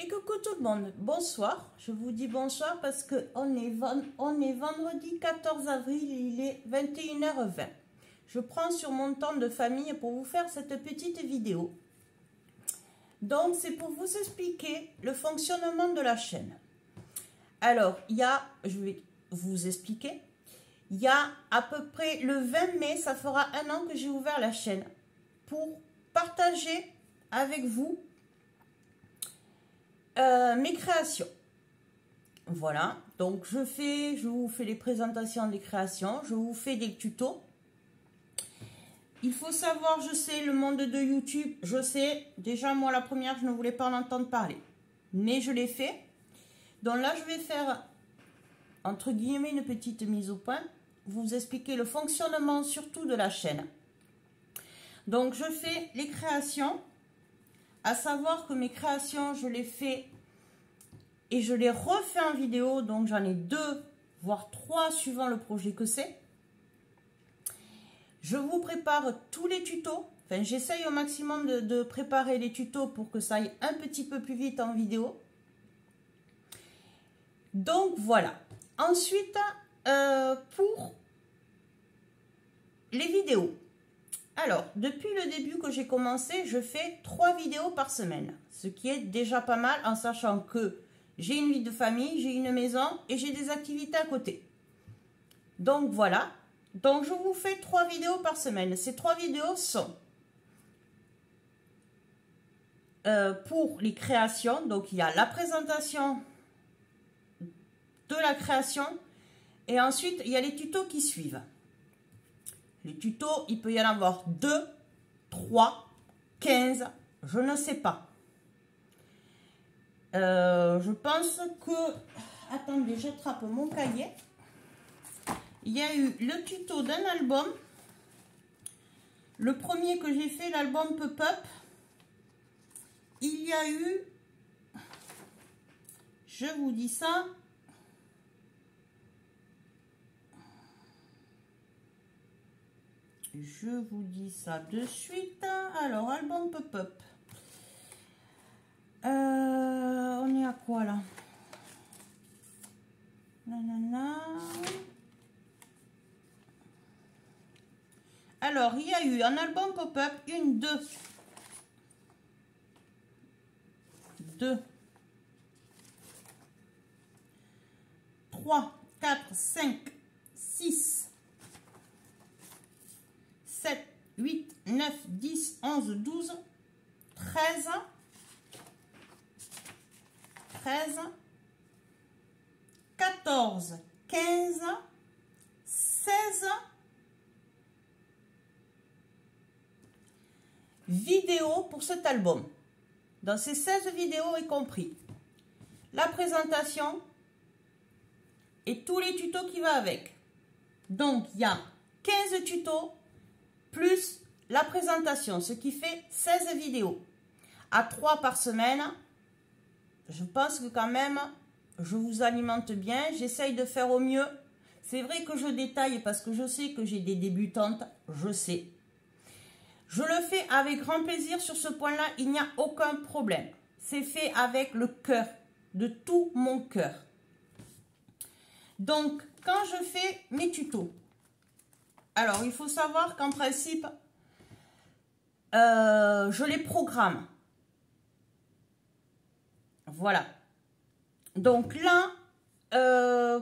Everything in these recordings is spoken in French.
Et coucou tout le monde, bonsoir. Je vous dis bonsoir parce que on est vendredi 14 avril, il est 21h20. Je prends sur mon temps de famille pour vous faire cette petite vidéo. Donc c'est pour vous expliquer le fonctionnement de la chaîne. Alors, je vais vous expliquer, il y a à peu près le 20 mai, ça fera un an que j'ai ouvert la chaîne pour partager avec vous mes créations. Voilà, donc je vous fais les présentations des créations, je vous fais des tutos. Il faut savoir, je sais, le monde de YouTube, je sais, déjà moi la première, je ne voulais pas en entendre parler, mais je l'ai fait. Donc là, je vais faire, entre guillemets, une petite mise au point, vous expliquer le fonctionnement surtout de la chaîne. Donc je fais les créations, à savoir que mes créations, je les fais et je les refais en vidéo, donc j'en ai 2, voire 3 suivant le projet que c'est. Je vous prépare tous les tutos, enfin j'essaye au maximum de préparer les tutos pour que ça aille un petit peu plus vite en vidéo. Donc voilà. Ensuite, pour les vidéos. Alors, depuis le début que j'ai commencé, je fais 3 vidéos par semaine, ce qui est déjà pas mal en sachant que j'ai une vie de famille, j'ai une maison et j'ai des activités à côté. Donc voilà, donc je vous fais 3 vidéos par semaine. Ces 3 vidéos sont pour les créations, donc il y a la présentation de la création et ensuite il y a les tutos qui suivent. Les tutos, il peut y en avoir 2, 3, 15, je ne sais pas. Je pense que... Attendez, j'attrape mon cahier. Il y a eu le tuto d'un album. Le premier que j'ai fait, l'album Pop-Up. Il y a eu... Je vous dis ça... Je vous dis ça de suite. Alors, album Pop-Up. On est à quoi là? Nanana. Alors, il y a eu un album Pop-Up, 1, 2, 3, 4, 5, 6, 7, 8, 9, 10, 11, 12, 13, 14, 15, 16 vidéos pour cet album. Dans ces 16 vidéos est compris la présentation et tous les tutos qui vont avec. Donc, il y a 15 tutos plus la présentation, ce qui fait 16 vidéos. À 3 par semaine, je pense que quand même, je vous alimente bien. J'essaye de faire au mieux. C'est vrai que je détaille parce que je sais que j'ai des débutantes, je sais. Je le fais avec grand plaisir sur ce point-là, il n'y a aucun problème. C'est fait avec le cœur, de tout mon cœur. Donc, quand je fais mes tutos, alors il faut savoir qu'en principe, je les programme. Voilà. Donc là, on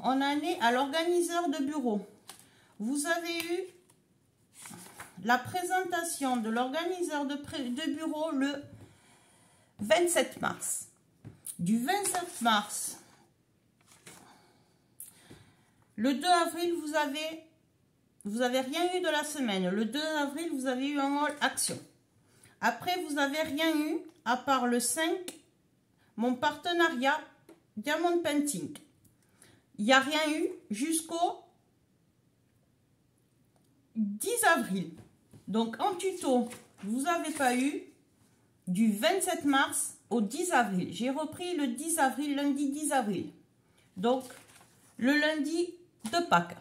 en est à l'organiseur de bureau. Vous avez eu la présentation de l'organiseur de bureau le 27 mars. Du 27 mars, le 2 avril, vous avez rien eu de la semaine. Le 2 avril, vous avez eu un all action. Après, vous n'avez rien eu, à part le 5, mon partenariat Diamond Painting. Il n'y a rien eu jusqu'au 10 avril. Donc, en tuto, vous n'avez pas eu du 27 mars au 10 avril. J'ai repris le 10 avril, lundi 10 avril. Donc, le lundi de Pâques.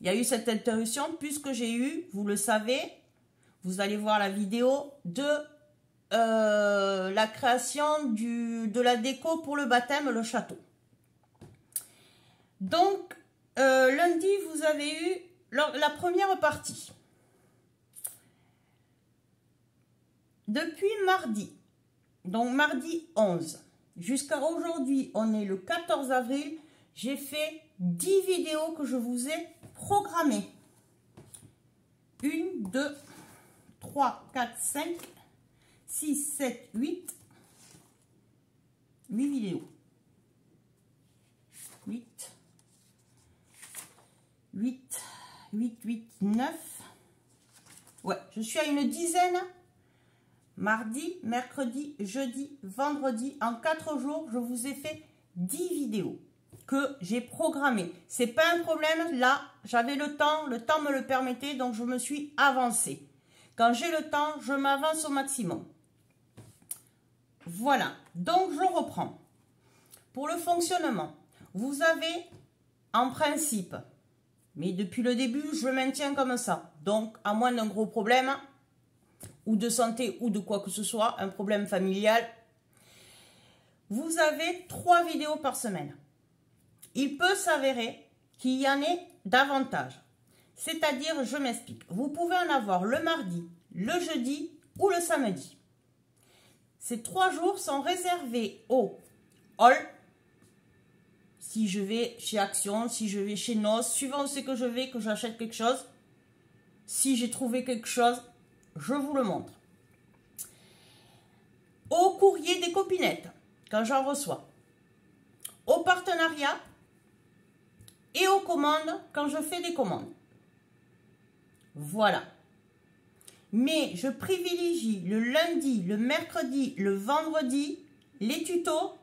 Il y a eu cette interruption puisque j'ai eu, vous le savez, vous allez voir la vidéo de la création de la déco pour le baptême, le château. Donc, lundi, vous avez eu la première partie. Depuis mardi, donc mardi 11, jusqu'à aujourd'hui, on est le 14 avril, j'ai fait 10 vidéos que je vous ai programmées. 1, 2, 3, 4, 5, 6, 7, 8 vidéos. 8, 9. Ouais, je suis à une dizaine. Mardi, mercredi, jeudi, vendredi. En 4 jours, je vous ai fait 10 vidéos que j'ai programmées. C'est pas un problème. Là, j'avais le temps me le permettait, donc je me suis avancée. Quand j'ai le temps, je m'avance au maximum. Voilà, donc je reprends. Pour le fonctionnement, vous avez en principe, mais depuis le début, je le maintiens comme ça. Donc, à moins d'un gros problème, ou de santé, ou de quoi que ce soit, un problème familial, vous avez 3 vidéos par semaine. Il peut s'avérer qu'il y en ait davantage. C'est-à-dire, je m'explique, vous pouvez en avoir le mardi, le jeudi ou le samedi. Ces 3 jours sont réservés au haul. Si je vais chez Action, si je vais chez Nos, suivant où c'est que je vais, que j'achète quelque chose. Si j'ai trouvé quelque chose, je vous le montre. Au courrier des copinettes, quand j'en reçois. Au partenariat et aux commandes, quand je fais des commandes. Voilà. Mais je privilégie le lundi, le mercredi, le vendredi, les tutos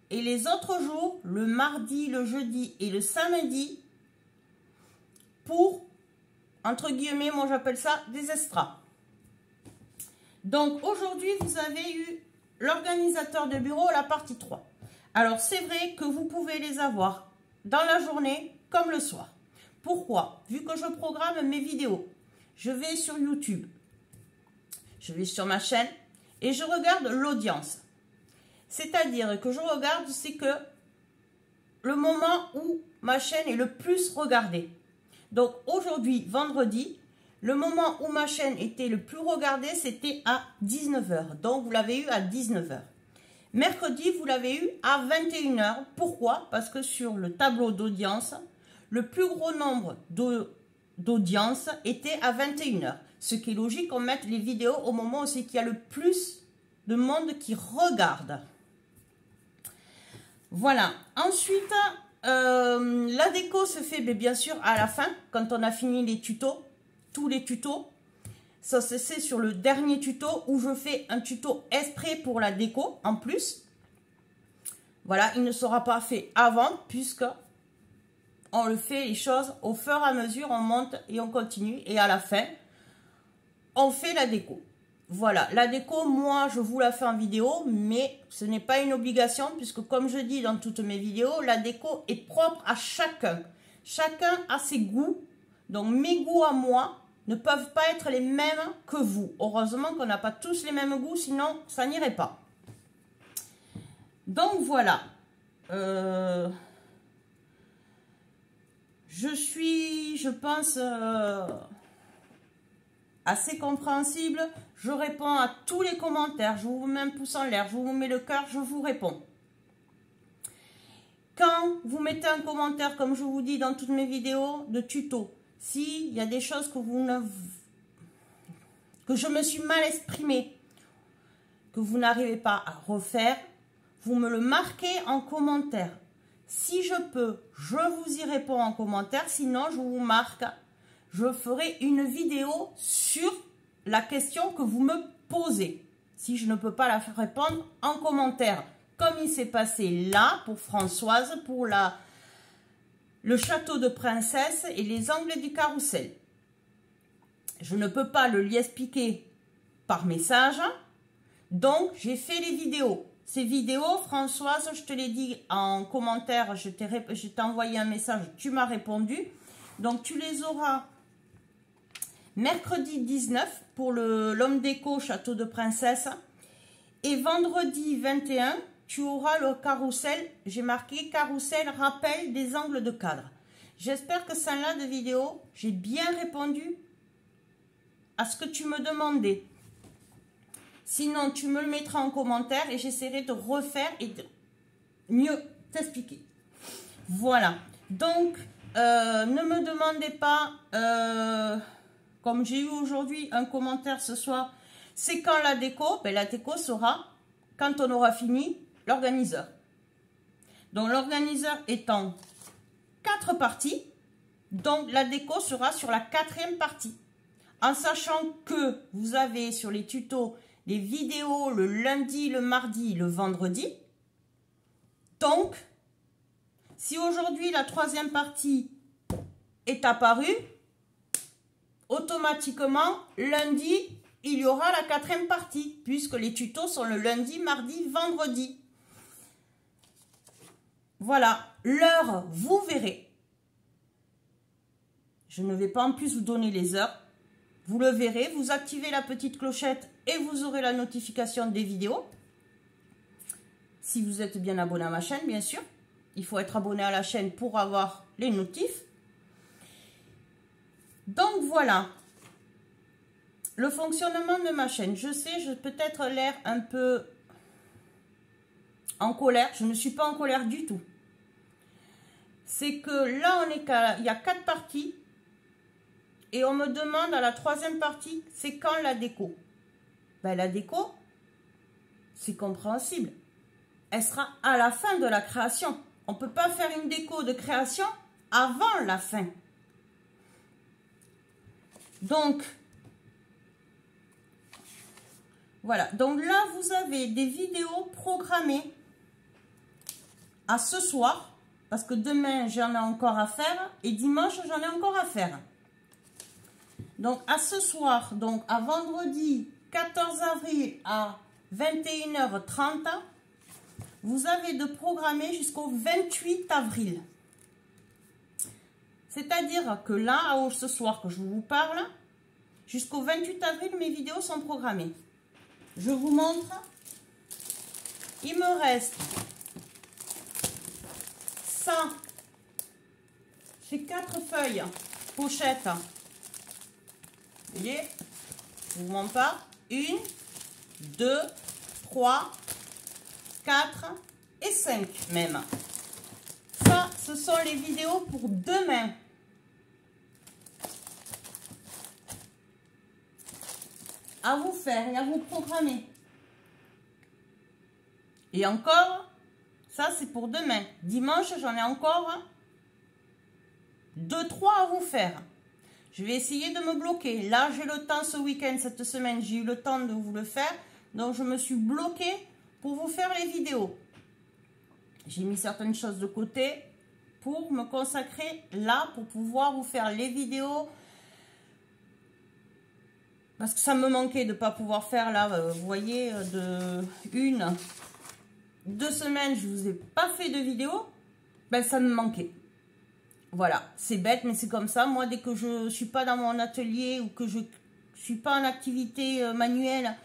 et les autres jours, le mardi, le jeudi et le samedi, pour, entre guillemets, moi j'appelle ça des extras. Donc aujourd'hui, vous avez eu l'organisateur de bureau, la partie 3. Alors c'est vrai que vous pouvez les avoir dans la journée comme le soir. Pourquoi? Vu que je programme mes vidéos, je vais sur YouTube, je vais sur ma chaîne et je regarde l'audience. C'est-à-dire que je regarde, c'est que le moment où ma chaîne est le plus regardée. Donc aujourd'hui, vendredi, le moment où ma chaîne était le plus regardée, c'était à 19 h. Donc vous l'avez eu à 19 h. Mercredi, vous l'avez eu à 21 h. Pourquoi? Parce que sur le tableau d'audience, le plus gros nombre d'audience était à 21 h. Ce qui est logique, on mette les vidéos au moment où c'est qu'il y a le plus de monde qui regarde. Voilà. Ensuite, la déco se fait bien sûr à la fin, quand on a fini les tutos, tous les tutos. Ça c'est sur le dernier tuto où je fais un tuto exprès pour la déco en plus. Voilà, il ne sera pas fait avant puisque on le fait les choses au fur et à mesure, on monte et on continue et à la fin, on fait la déco. Voilà, la déco, moi, je vous la fais en vidéo, mais ce n'est pas une obligation puisque, comme je dis dans toutes mes vidéos, la déco est propre à chacun. Chacun a ses goûts. Donc, mes goûts à moi ne peuvent pas être les mêmes que vous. Heureusement qu'on n'a pas tous les mêmes goûts, sinon, ça n'irait pas. Donc, voilà. Je suis, je pense... assez compréhensible, je réponds à tous les commentaires, je vous mets un pouce en l'air, je vous mets le cœur, je vous réponds. Quand vous mettez un commentaire, comme je vous dis dans toutes mes vidéos de tuto, s'il y a des choses que je me suis mal exprimée, que vous n'arrivez pas à refaire, vous me le marquez en commentaire. Si je peux, je vous y réponds en commentaire, sinon je vous marque. Je ferai une vidéo sur la question que vous me posez. Si je ne peux pas la répondre en commentaire, comme il s'est passé là pour Françoise, pour le château de princesse et les angles du carrousel. Je ne peux pas le lui expliquer par message, donc j'ai fait les vidéos. Ces vidéos, Françoise, je te l'ai dit en commentaire, je t'ai envoyé un message, tu m'as répondu. Donc tu les auras mercredi 19 pour l'homme déco château de princesse Et vendredi 21, tu auras le carrousel. J'ai marqué carrousel rappel des angles de cadre. J'espère que celle-là de vidéo, j'ai bien répondu à ce que tu me demandais. Sinon, tu me le mettras en commentaire et j'essaierai de refaire et de mieux t'expliquer. Voilà. Donc, ne me demandez pas, comme j'ai eu aujourd'hui un commentaire ce soir, c'est quand la déco? Ben, la déco sera quand on aura fini l'organiseur. Donc, l'organiseur étant 4 parties, donc la déco sera sur la 4e partie. En sachant que vous avez sur les tutos les vidéos le lundi, le mardi, le vendredi. Donc, si aujourd'hui la 3e partie est apparue, automatiquement, lundi, il y aura la 4e partie, puisque les tutos sont le lundi, mardi, vendredi. Voilà, l'heure, vous verrez. Je ne vais pas en plus vous donner les heures. Vous le verrez, vous activez la petite clochette et vous aurez la notification des vidéos. Si vous êtes bien abonné à ma chaîne, bien sûr. Il faut être abonné à la chaîne pour avoir les notifs. Donc voilà. Le fonctionnement de ma chaîne. Je sais, je peut-être l'air un peu en colère. Je ne suis pas en colère du tout. C'est que là, il y a 4 parties. Et on me demande à la 3e partie, c'est quand la déco? Ben, la déco, c'est compréhensible. Elle sera à la fin de la création. On ne peut pas faire une déco de création avant la fin. Donc, voilà. Donc là, vous avez des vidéos programmées à ce soir. Parce que demain, j'en ai encore à faire. Et dimanche, j'en ai encore à faire. Donc, à ce soir, donc à vendredi 14 avril à 21h30, vous avez de programmer jusqu'au 28 avril. C'est-à-dire que là, ce soir que je vous parle, jusqu'au 28 avril, mes vidéos sont programmées. Je vous montre. Il me reste ça. J'ai 4 feuilles pochettes. Vous voyez, je ne vous montre pas. 1, 2, 3, 4 et 5 même. Ça, ce sont les vidéos pour demain. À vous faire et à vous programmer. Et encore, ça c'est pour demain. Dimanche, j'en ai encore 2, 3 à vous faire. Je vais essayer de me bloquer. Là, j'ai le temps ce week-end, cette semaine, j'ai eu le temps de vous le faire. Donc, je me suis bloquée pour vous faire les vidéos. J'ai mis certaines choses de côté pour me consacrer là, pour pouvoir vous faire les vidéos. Parce que ça me manquait de ne pas pouvoir faire là, vous voyez, de 1, 2 semaines, je ne vous ai pas fait de vidéo. Ben, ça me manquait. Voilà, c'est bête, mais c'est comme ça. Moi, dès que je ne suis pas dans mon atelier ou que je ne suis pas en activité manuelle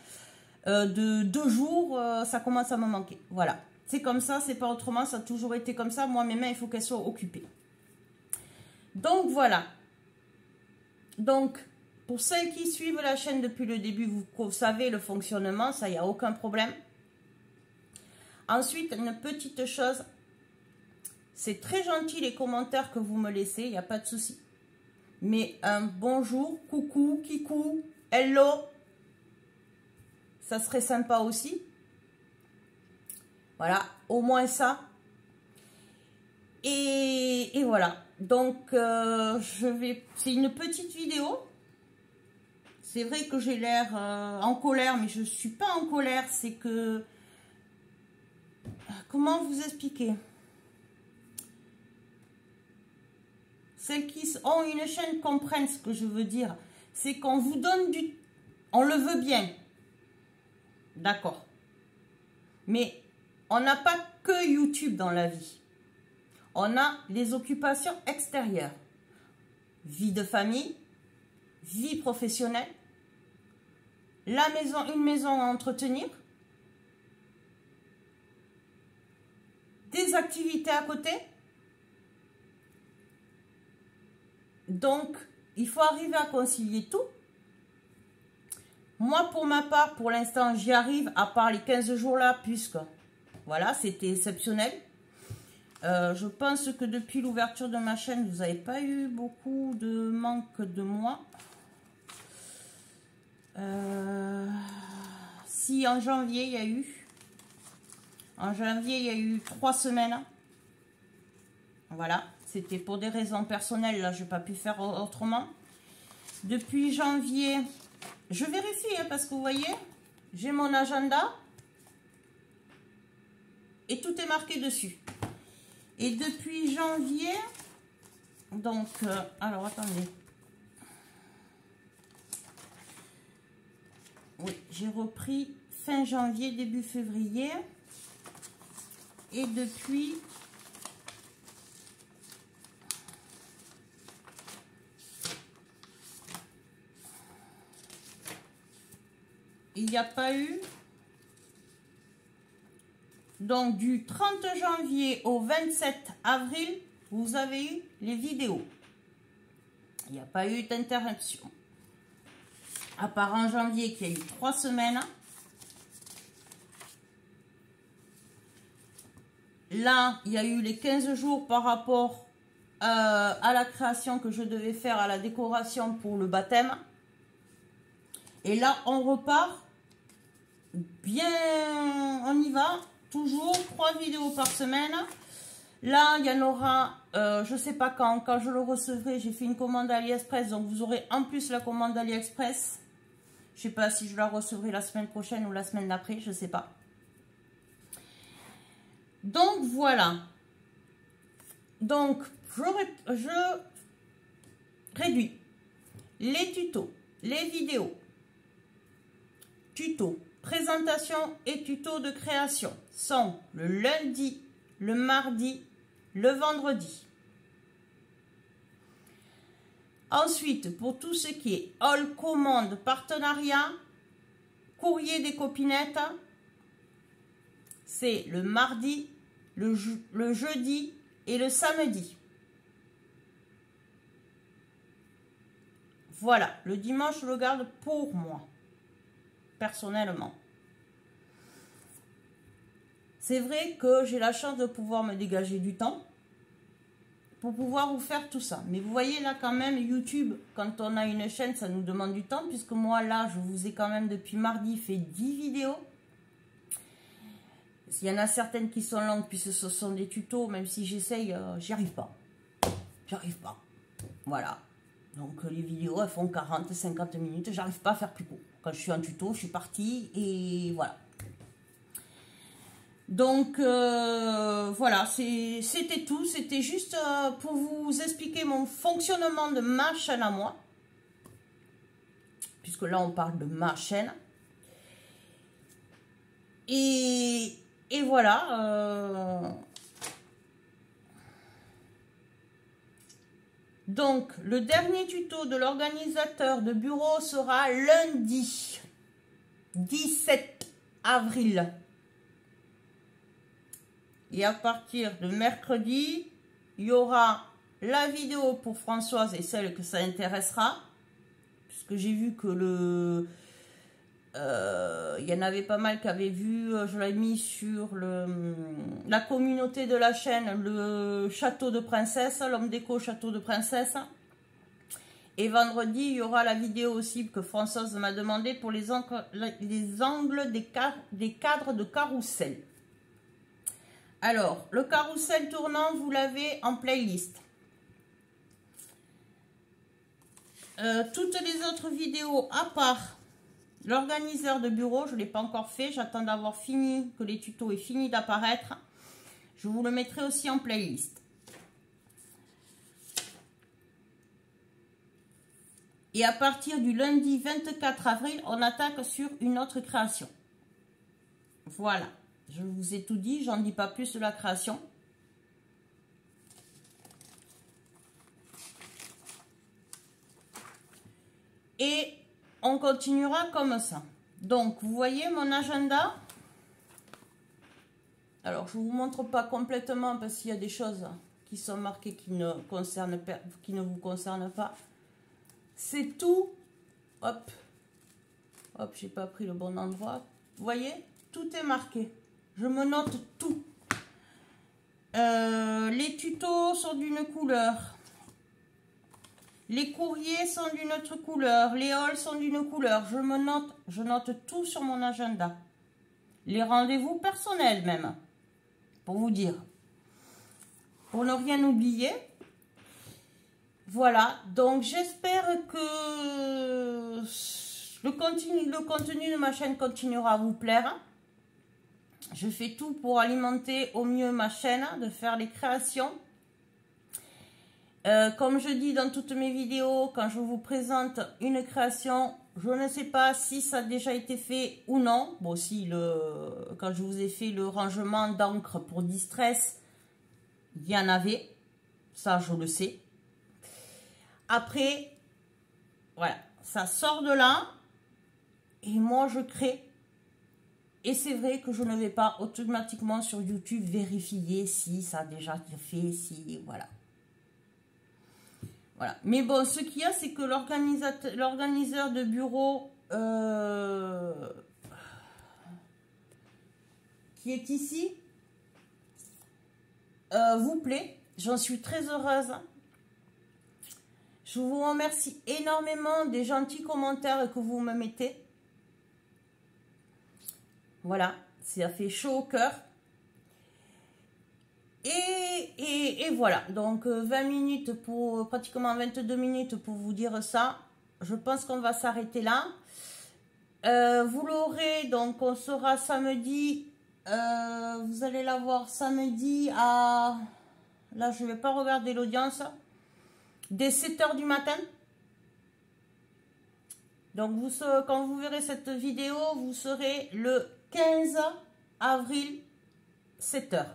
de 2 jours, ça commence à me manquer. Voilà, c'est comme ça, c'est pas autrement, ça a toujours été comme ça. Moi, mes mains, il faut qu'elles soient occupées. Donc, voilà. Donc, pour celles qui suivent la chaîne depuis le début, vous savez le fonctionnement, ça, il n'y a aucun problème. Ensuite, une petite chose. C'est très gentil les commentaires que vous me laissez, il n'y a pas de souci. Mais un bonjour, coucou, kikou, hello, ça serait sympa aussi. Voilà, au moins ça. Et voilà. Donc, c'est une petite vidéo. C'est vrai que j'ai l'air en colère, mais je ne suis pas en colère. C'est que... Comment vous expliquer ? Celles qui ont une chaîne comprennent ce que je veux dire. C'est qu'on vous donne du... On le veut bien. D'accord. Mais on n'a pas que YouTube dans la vie. On a les occupations extérieures. Vie de famille, vie professionnelle, la maison, une maison à entretenir, activités à côté. Donc, il faut arriver à concilier tout. Moi, pour ma part, pour l'instant, j'y arrive, à part les 15 jours là, puisque, voilà, c'était exceptionnel. Je pense que depuis l'ouverture de ma chaîne, vous n'avez pas eu beaucoup de manque de moi. Si en janvier, il y a eu... En janvier, il y a eu 3 semaines. Voilà, c'était pour des raisons personnelles, là, je n'ai pas pu faire autrement. Depuis janvier, je vérifie, hein, parce que vous voyez, j'ai mon agenda et tout est marqué dessus. Et depuis janvier, donc, alors attendez. Oui, j'ai repris fin janvier, début février. Et depuis... il n'y a pas eu... Donc, du 30 janvier au 27 avril, vous avez eu les vidéos. Il n'y a pas eu d'interruption. À part en janvier, qui a eu 3 semaines. Là, il y a eu les 15 jours par rapport à la création que je devais faire, à la décoration pour le baptême. Et là, on repart. Bien, on y va. Toujours 3 vidéos par semaine. Là, il y en aura, je ne sais pas quand je le recevrai. J'ai fait une commande AliExpress, donc vous aurez en plus la commande AliExpress. Je ne sais pas si je la recevrai la semaine prochaine ou la semaine d'après, je ne sais pas. Donc, voilà. Donc, je réduis les tutos, les vidéos, tutos, présentation et tutos de création sont le lundi, le mardi, le vendredi. Ensuite, pour tout ce qui est all commande, partenariat, courrier des copinettes, c'est le mardi, le jeudi et le samedi. Voilà, le dimanche, je le garde pour moi, personnellement. C'est vrai que j'ai la chance de pouvoir me dégager du temps pour pouvoir vous faire tout ça. Mais vous voyez là quand même, YouTube, quand on a une chaîne, ça nous demande du temps, puisque moi là, je vous ai quand même depuis mardi fait 10 vidéos. Il y en a certaines qui sont longues, puisque ce sont des tutos, même si j'essaye, j'y arrive pas. J'arrive pas. Voilà. Donc les vidéos, elles font 40-50 minutes, j'arrive pas à faire plus court. Quand je suis en tuto, je suis partie et voilà. Donc voilà, c'était tout. C'était juste pour vous expliquer mon fonctionnement de ma chaîne à moi. Puisque là, on parle de ma chaîne. Et voilà. Donc, le dernier tuto de l'organisateur de bureau sera lundi 17 avril. Et à partir de mercredi, il y aura la vidéo pour Françoise et celle que ça intéressera. Puisque j'ai vu que il y en avait pas mal qui avaient vu, je l'ai mis sur la communauté de la chaîne, le château de princesse, l'homme déco château de princesse. Et vendredi, il y aura la vidéo aussi que Françoise m'a demandé pour les angles des cadres de carrousel. Alors, le carrousel tournant, vous l'avez en playlist. Toutes les autres vidéos, à part l'organiseur de bureau, je ne l'ai pas encore fait. J'attends d'avoir fini, que les tutos aient fini d'apparaître. Je vous le mettrai aussi en playlist. Et à partir du lundi 24 avril, on attaque sur une autre création. Voilà. Je vous ai tout dit, j'en dis pas plus de la création. Et on continuera comme ça. Donc, vous voyez mon agenda. Alors, je ne vous montre pas complètement parce qu'il y a des choses qui sont marquées qui ne vous concernent pas. C'est tout. Hop. Hop, j'ai pas pris le bon endroit. Vous voyez, tout est marqué. Je me note tout. Les tutos sont d'une couleur. Les courriers sont d'une autre couleur. Les hauls sont d'une couleur. Je note tout sur mon agenda. Les rendez-vous personnels même. Pour vous dire. Pour ne rien oublier. Voilà. Donc j'espère que le contenu de ma chaîne continuera à vous plaire. Je fais tout pour alimenter au mieux ma chaîne, de faire les créations. Comme je dis dans toutes mes vidéos, quand je vous présente une création, je ne sais pas si ça a déjà été fait ou non. Bon, si quand je vous ai fait le rangement d'encre pour Distress, il y en avait. Ça, je le sais. Après, voilà, ça sort de là. Et moi, je crée. Et c'est vrai que je ne vais pas automatiquement sur YouTube vérifier si ça a déjà été fait, si, voilà. Voilà. Mais bon, ce qu'il y a, c'est que l'organiseur de bureau qui est ici vous plaît. J'en suis très heureuse. Je vous remercie énormément des gentils commentaires que vous me mettez. Voilà, ça fait chaud au cœur. Et voilà, donc 20 minutes pour pratiquement 22 minutes pour vous dire ça. Je pense qu'on va s'arrêter là. Vous l'aurez, donc on sera samedi. Vous allez la voir samedi à... Là, je ne vais pas regarder l'audience. Dès 7 h du matin. Donc, quand vous verrez cette vidéo, vous serez le 15 avril, 7 h.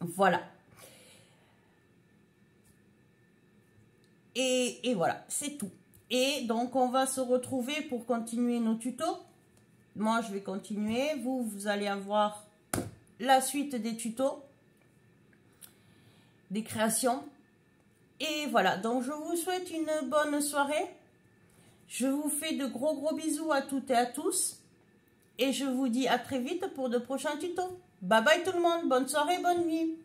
Voilà. Et voilà, c'est tout. Et donc, on va se retrouver pour continuer nos tutos. Moi, je vais continuer. Vous allez avoir la suite des tutos, des créations. Et voilà, donc je vous souhaite une bonne soirée. Je vous fais de gros bisous à toutes et à tous. Et je vous dis à très vite pour de prochains tutos. Bye bye tout le monde, bonne soirée, bonne nuit.